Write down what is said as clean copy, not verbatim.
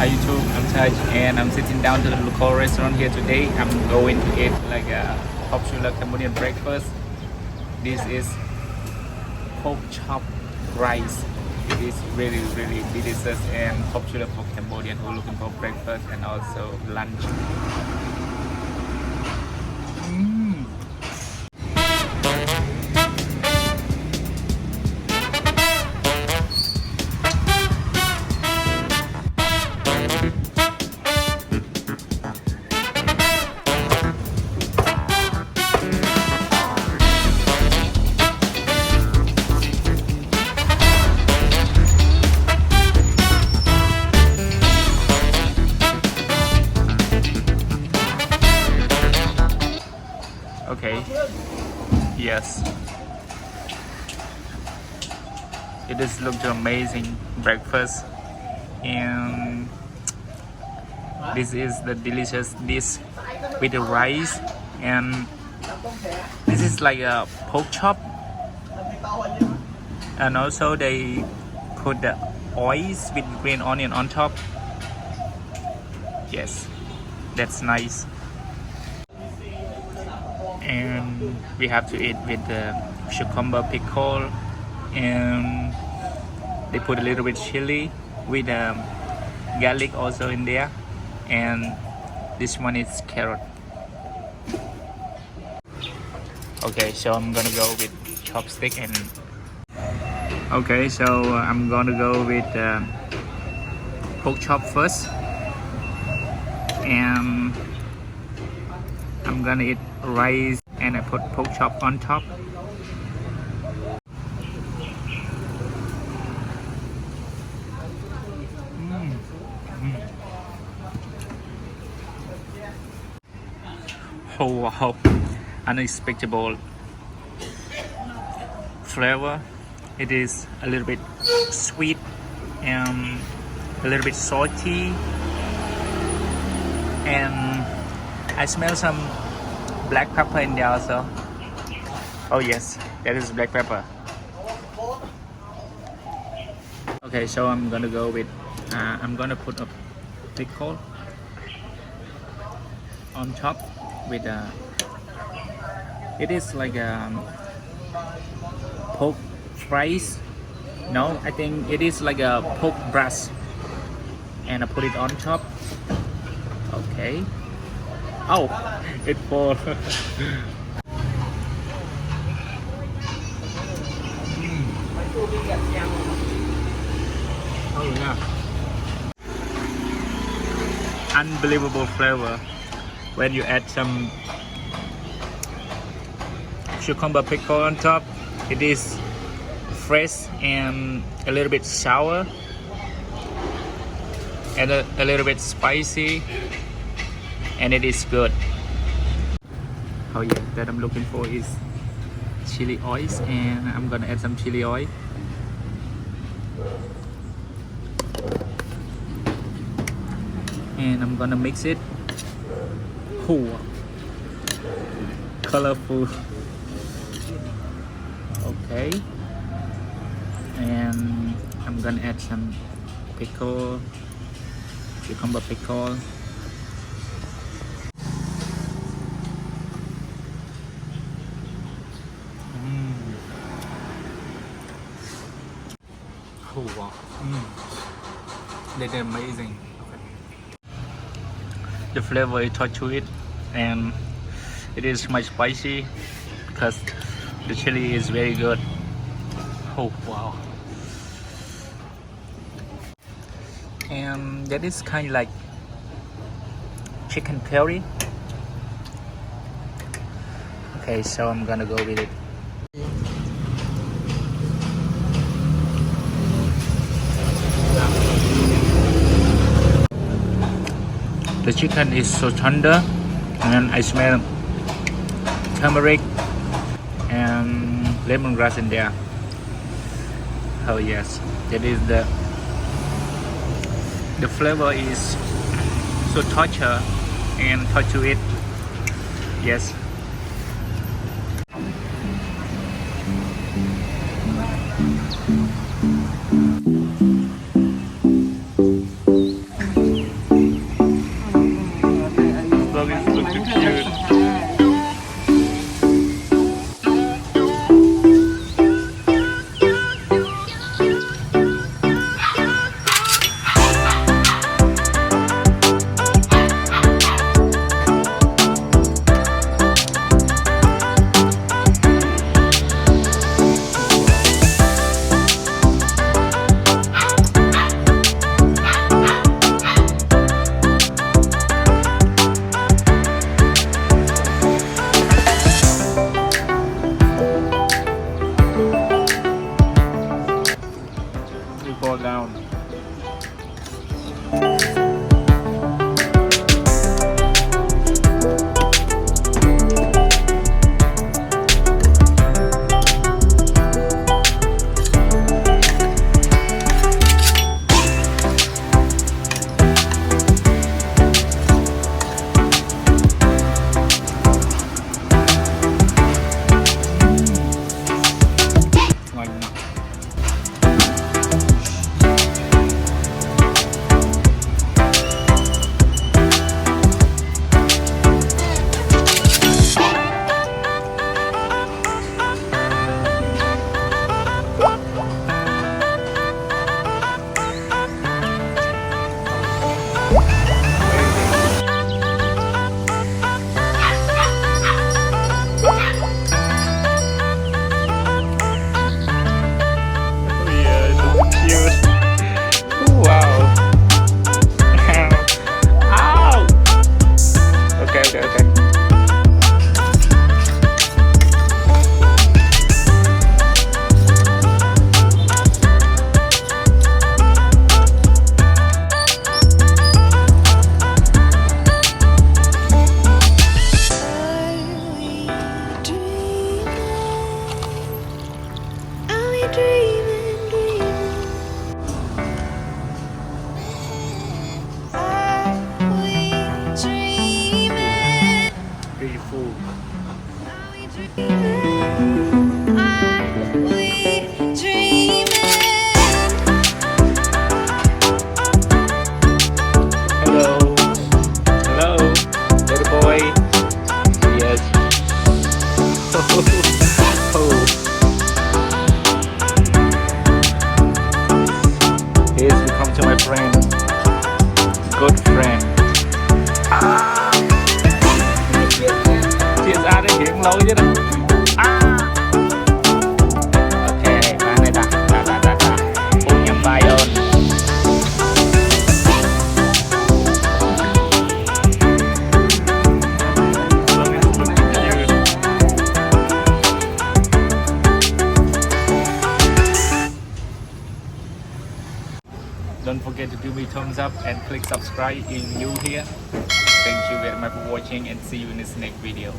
Hi YouTube, I'm Taj and I'm sitting down to the local restaurant here today. I'm going to eat like a popular Cambodian breakfast. This is pork chop rice. It is really delicious and popular for Cambodian who are looking for breakfast and also lunch. Okay, yes, it is looked amazing breakfast, and this is the delicious dish with the rice, and this is like a pork chop, and also they put the oils with green onion on top. Yes, that's nice. And we have to eat with the cucumber pickle, and they put a little bit chili with garlic also in there, and this one is carrot. Okay, so I'm gonna go with chopstick, and okay, so I'm gonna go with pork chop first, and I'm gonna eat rice and I put pork chop on top. Oh wow, unexpected flavor. It is a little bit sweet and a little bit salty, and I smell some black pepper in there also. Oh yes, that is black pepper. Okay, so I'm gonna go with I'm gonna put a pickle on top with it is like a pork fries. No, I think it is like a pork breast, and I put it on top. Okay. Oh, it falls. Oh yeah. Unbelievable flavor when you add some cucumber pickle on top. It is fresh and a little bit sour and a little bit spicy, and it is good. Oh yeah, that I'm looking for is chili oils, and I'm gonna add some chili oil. And I'm gonna mix it. Oh, colorful. Okay, and I'm gonna add some pickle, cucumber pickle. Oh wow, they're amazing. The flavor is touched to it, and it is much spicy because the chili is very good. Oh wow. And that is kind of like chicken curry. Okay, so I'm gonna go with it. The chicken is so tender, and I smell turmeric and lemongrass in there. Oh yes, that is the flavor is so touchy and touch to it. Yes. Hello. Hello. Little boy. Yes. Oh. Here's we come to my friend. Good friend. Chia ra đây hiện lâu chứ đâu. Ok, bạn này ta. Punya bayon. Don't forget to give me thumbs up and click subscribe if you new here. Thank you very much for watching and see you in this next video.